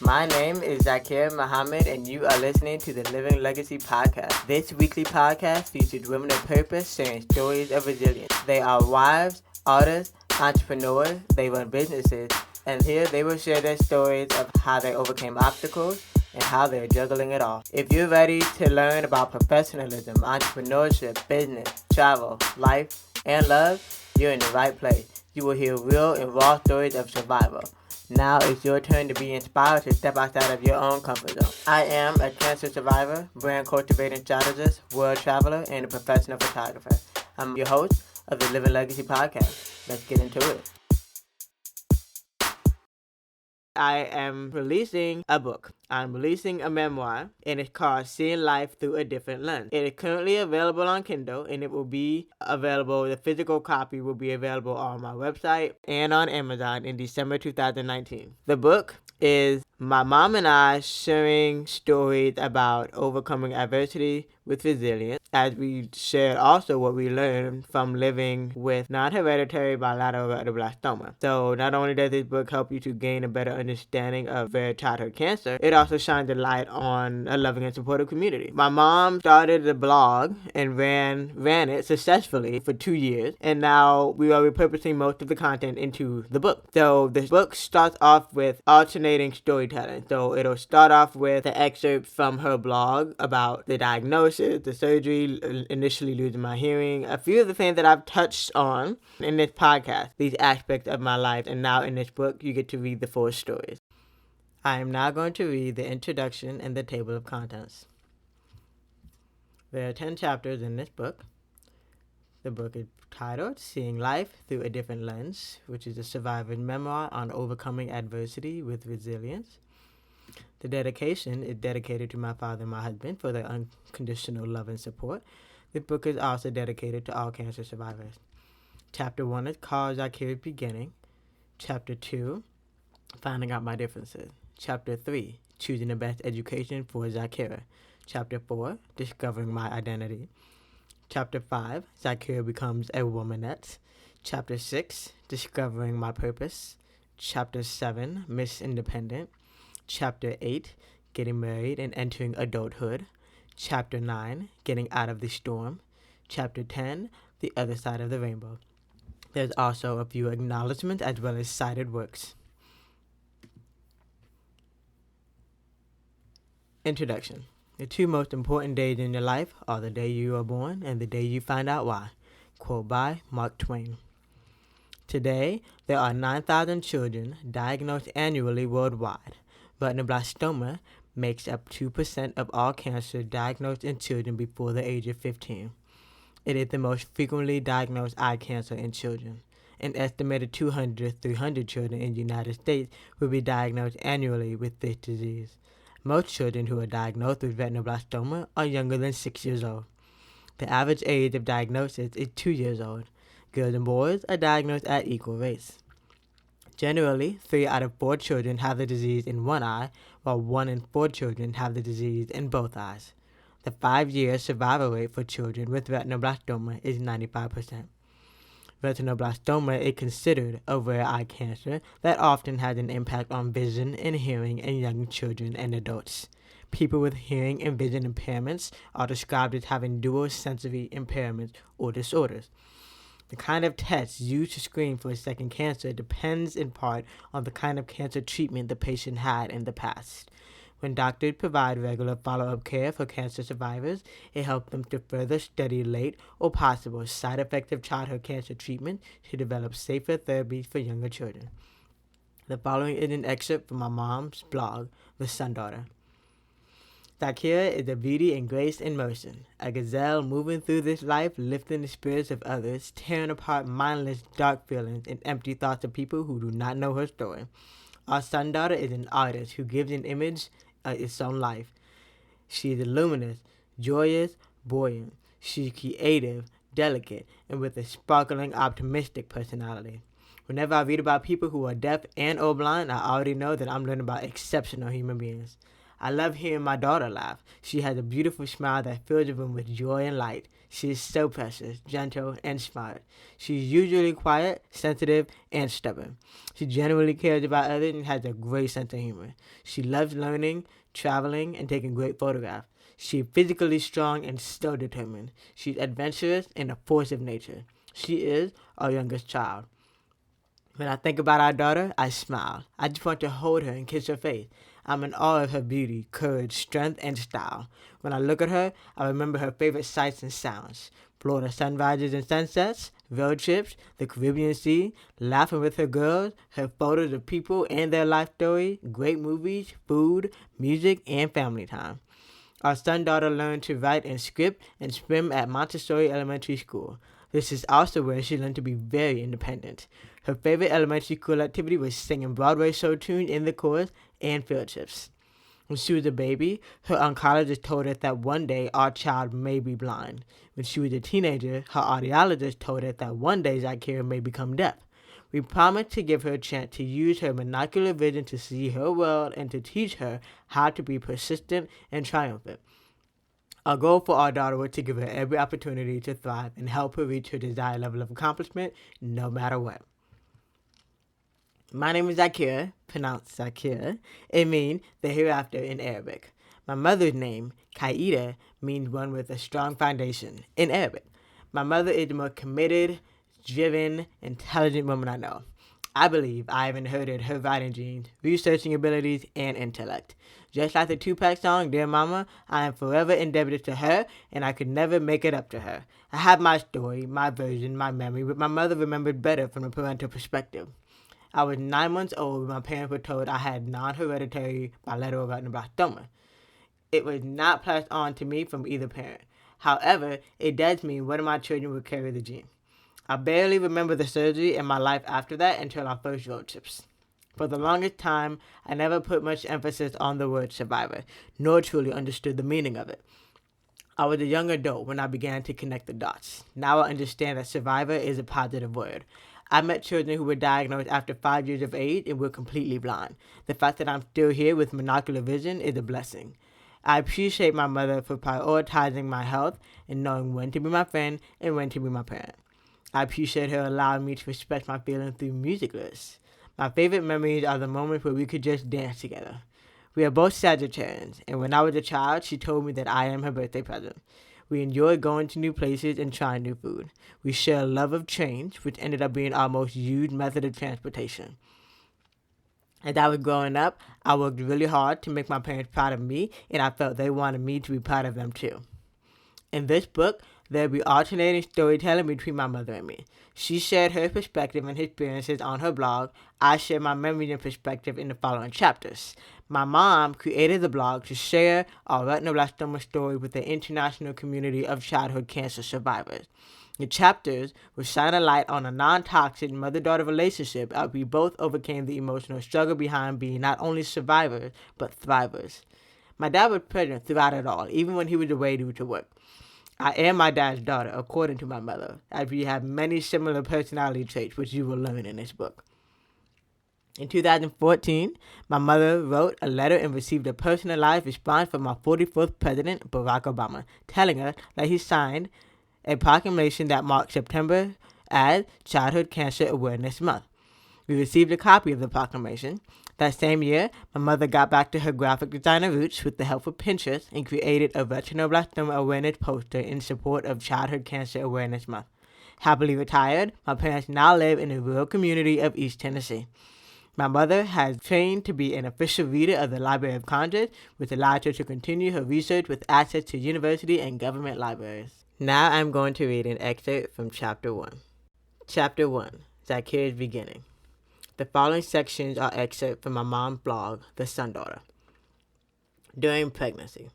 My name is Zakir Muhammad, and you are listening to the Living Legacy Podcast. This weekly podcast features women of purpose sharing stories of resilience. They are wives, artists, entrepreneurs, they run businesses, and here they will share their stories of how they overcame obstacles and how they're juggling it all. If you're ready to learn about professionalism, entrepreneurship, business, travel, life, and love, you're in the right place. You will hear real and raw stories of survival. Now it's your turn to be inspired to step outside of your own comfort zone. I am a cancer survivor, brand cultivating strategist, world traveler, and a professional photographer. I'm your host of the Living Legacy Podcast. Let's get into it. I am releasing a book. I'm releasing a memoir, and it's called Seeing Life Through a Different Lens. It is currently available on Kindle, and it will be available, the physical copy will be available on my website and on Amazon in December 2019. The book is my mom and I sharing stories about overcoming adversity with resilience, as we shared also what we learned from living with nonhereditary bilateral retinoblastoma. So not only does this book help you to gain a better understanding of rare childhood cancer, it also shines a light on a loving and supportive community. My mom started the blog and ran it successfully for 2 years, and now we are repurposing most of the content into the book. So the book starts off with alternating storytelling. So it'll start off with the excerpt from her blog about the diagnosis, the surgery, initially losing my hearing, a few of the things that I've touched on in this podcast, these aspects of my life, and now in this book you get to read the full stories. I am now going to read the introduction and the table of contents. There are 10 chapters in this book. The book is titled Seeing Life Through a Different Lens, which is a survivor's memoir on overcoming adversity with resilience. The dedication is dedicated to my father and my husband for their unconditional love and support. The book is also dedicated to all cancer survivors. Chapter 1 is called Zakir's Beginning. Chapter 2, Finding Out My Differences. Chapter 3, Choosing the Best Education for Zakira. Chapter 4, Discovering My Identity. Chapter 5, Zakira Becomes a Womanette. Chapter 6, Discovering My Purpose. Chapter 7, Miss Independent. Chapter 8, Getting Married and Entering Adulthood. Chapter 9, Getting Out of the Storm. Chapter 10, The Other Side of the Rainbow. There's also a few acknowledgments as well as cited works. Introduction. The two most important days in your life are the day you are born and the day you find out why. Quote by Mark Twain. Today, there are 9,000 children diagnosed annually worldwide. Retinoblastoma makes up 2% of all cancer diagnosed in children before the age of 15. It is the most frequently diagnosed eye cancer in children. An estimated 200 to 300 children in the United States will be diagnosed annually with this disease. Most children who are diagnosed with retinoblastoma are younger than 6 years old. The average age of diagnosis is 2 years old. Girls and boys are diagnosed at equal rates. Generally, 3 out of 4 children have the disease in one eye, while 1 in 4 children have the disease in both eyes. The 5-year survival rate for children with retinoblastoma is 95%. Retinoblastoma is considered a rare eye cancer that often has an impact on vision and hearing in young children and adults. People with hearing and vision impairments are described as having dual sensory impairments or disorders. The kind of tests used to screen for a second cancer depends in part on the kind of cancer treatment the patient had in the past. When doctors provide regular follow-up care for cancer survivors, it helps them to further study late or possible side effects of childhood cancer treatment to develop safer therapies for younger children. The following is an excerpt from my mom's blog, The Sun Daughter. Zakira is a beauty and grace in motion, a gazelle moving through this life, lifting the spirits of others, tearing apart mindless dark feelings and empty thoughts of people who do not know her story. Our sun daughter is an artist who gives an image its own life. She is luminous, joyous, buoyant. She's creative, delicate, and with a sparkling, optimistic personality. Whenever I read about people who are deaf and or blind, I already know that I'm learning about exceptional human beings. I love hearing my daughter laugh. She has a beautiful smile that fills the room with joy and light. She is so precious, gentle, and smart. She is usually quiet, sensitive, and stubborn. She genuinely cares about others and has a great sense of humor. She loves learning, traveling, and taking great photographs. She is physically strong and so determined. She's adventurous and a force of nature. She is our youngest child. When I think about our daughter, I smile. I just want to hold her and kiss her face. I'm in awe of her beauty, courage, strength, and style. When I look at her, I remember her favorite sights and sounds. Florida sunrises and sunsets, road trips, the Caribbean Sea, laughing with her girls, her photos of people and their life story, great movies, food, music, and family time. Our son-daughter learned to write and script and swim at Montessori Elementary School. This is also where she learned to be very independent. Her favorite elementary school activity was singing Broadway show tunes in the chorus and field trips. When she was a baby, her oncologist told us that one day our child may be blind. When she was a teenager, her audiologist told us that one day Zakira may become deaf. We promised to give her a chance to use her monocular vision to see her world and to teach her how to be persistent and triumphant. Our goal for our daughter was to give her every opportunity to thrive and help her reach her desired level of accomplishment, no matter what. My name is Zakira, pronounced Zakira. It means the hereafter in Arabic. My mother's name, Qaida, means one with a strong foundation in Arabic. My mother is the most committed, driven, intelligent woman I know. I believe I have inherited her writing genes, researching abilities, and intellect. Just like the Tupac song, Dear Mama, I am forever indebted to her, and I could never make it up to her. I have my story, my version, my memory, but my mother remembered better from a parental perspective. I was 9 months old when my parents were told I had nonhereditary bilateral retinoblastoma. It was not passed on to me from either parent. However, it does mean one of my children will carry the gene. I barely remember the surgery and my life after that until our first road trips. For the longest time, I never put much emphasis on the word survivor, nor truly understood the meaning of it. I was a young adult when I began to connect the dots. Now I understand that survivor is a positive word. I met children who were diagnosed after 5 years of age and were completely blind. The fact that I'm still here with monocular vision is a blessing. I appreciate my mother for prioritizing my health and knowing when to be my friend and when to be my parent. I appreciate her allowing me to express my feelings through music lyrics. My favorite memories are the moments where we could just dance together. We are both Sagittarians, and when I was a child, she told me that I am her birthday present. We enjoy going to new places and trying new food. We share a love of change, which ended up being our most used method of transportation. As I was growing up, I worked really hard to make my parents proud of me, and I felt they wanted me to be proud of them too. In this book, there will be alternating storytelling between my mother and me. She shared her perspective and experiences on her blog. I share my memories and perspective in the following chapters. My mom created the blog to share our retinoblastoma story with the international community of childhood cancer survivors. The chapters will shine a light on a non-toxic mother-daughter relationship as we both overcame the emotional struggle behind being not only survivors, but thrivers. My dad was present throughout it all, even when he was away due to work. I am my dad's daughter, according to my mother, as we have many similar personality traits, which you will learn in this book. In 2014, my mother wrote a letter and received a personalized response from our 44th president, Barack Obama, telling us that he signed a proclamation that marked September as Childhood Cancer Awareness Month. We received a copy of the proclamation. That same year, my mother got back to her graphic designer roots with the help of Pinterest and created a retinoblastoma awareness poster in support of Childhood Cancer Awareness Month. Happily retired, my parents now live in the rural community of East Tennessee. My mother has trained to be an official reader of the Library of Congress, which allows her to continue her research with access to university and government libraries. Now I'm going to read an excerpt from Chapter 1. Chapter 1, Zakira's Beginning. The following sections are excerpts from my mom's blog, The Sun Daughter. During pregnancy.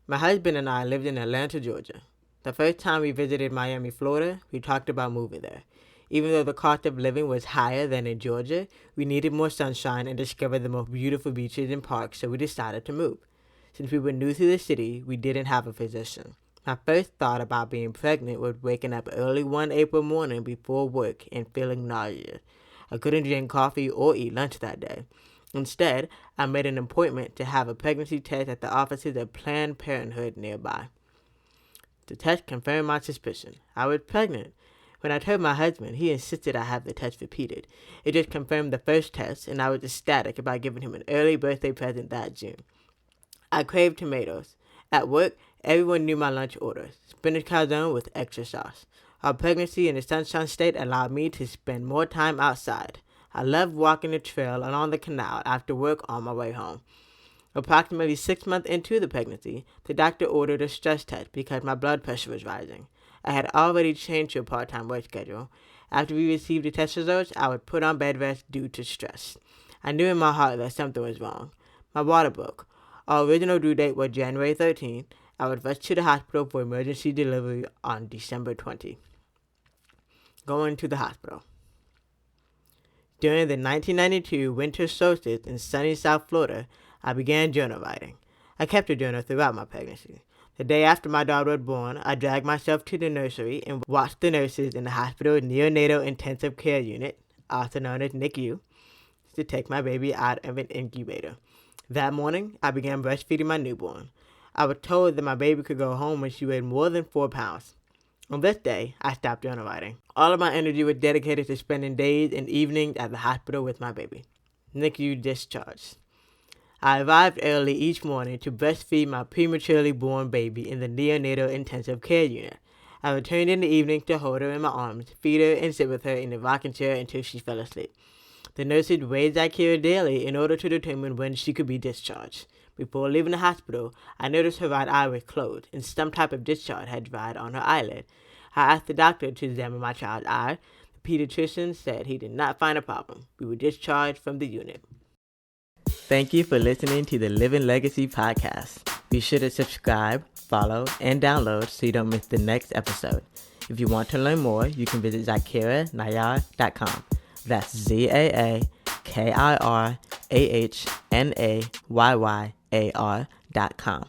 My husband and I lived in Atlanta, Georgia. The first time we visited Miami, Florida, we talked about moving there. Even though the cost of living was higher than in Georgia, we needed more sunshine and discovered the most beautiful beaches and parks, so we decided to move. Since we were new to the city, we didn't have a physician. My first thought about being pregnant was waking up early one April morning before work and feeling nauseous. I couldn't drink coffee or eat lunch that day. Instead, I made an appointment to have a pregnancy test at the offices of Planned Parenthood nearby. The test confirmed my suspicion. I was pregnant. When I told my husband, he insisted I have the test repeated. It just confirmed the first test, and I was ecstatic about giving him an early birthday present that June. I craved tomatoes. At work, everyone knew my lunch orders: spinach calzone with extra sauce. Our pregnancy in the Sunshine State allowed me to spend more time outside. I loved walking the trail along the canal after work on my way home. Approximately 6 months into the pregnancy, the doctor ordered a stress test because my blood pressure was rising. I had already changed to a part-time work schedule. After we received the test results, I would put on bed rest due to stress. I knew in my heart that something was wrong. My water broke. Our original due date was January 13th. I was rushed to the hospital for emergency delivery on December 20. Going to the hospital. During the 1992 winter solstice in sunny South Florida, I began journal writing. I kept a journal throughout my pregnancy. The day after my daughter was born, I dragged myself to the nursery and watched the nurses in the hospital's neonatal intensive care unit, also known as NICU, to take my baby out of an incubator. That morning, I began breastfeeding my newborn. I was told that my baby could go home when she weighed more than 4 pounds. On this day, I stopped journal writing. All of my energy was dedicated to spending days and evenings at the hospital with my baby. NICU discharge. I arrived early each morning to breastfeed my prematurely born baby in the neonatal intensive care unit. I returned in the evening to hold her in my arms, feed her, and sit with her in the rocking chair until she fell asleep. The nurses weighed Zakira daily in order to determine when she could be discharged. Before leaving the hospital, I noticed her right eye was closed, and some type of discharge had dried on her eyelid. I asked the doctor to examine my child's eye. The pediatrician said he did not find a problem. We were discharged from the unit. Thank you for listening to the Living Legacy podcast. Be sure to subscribe, follow, and download so you don't miss the next episode. If you want to learn more, you can visit ZakiraNayar.com. That's ZAAKIRAHNAYYAR.com.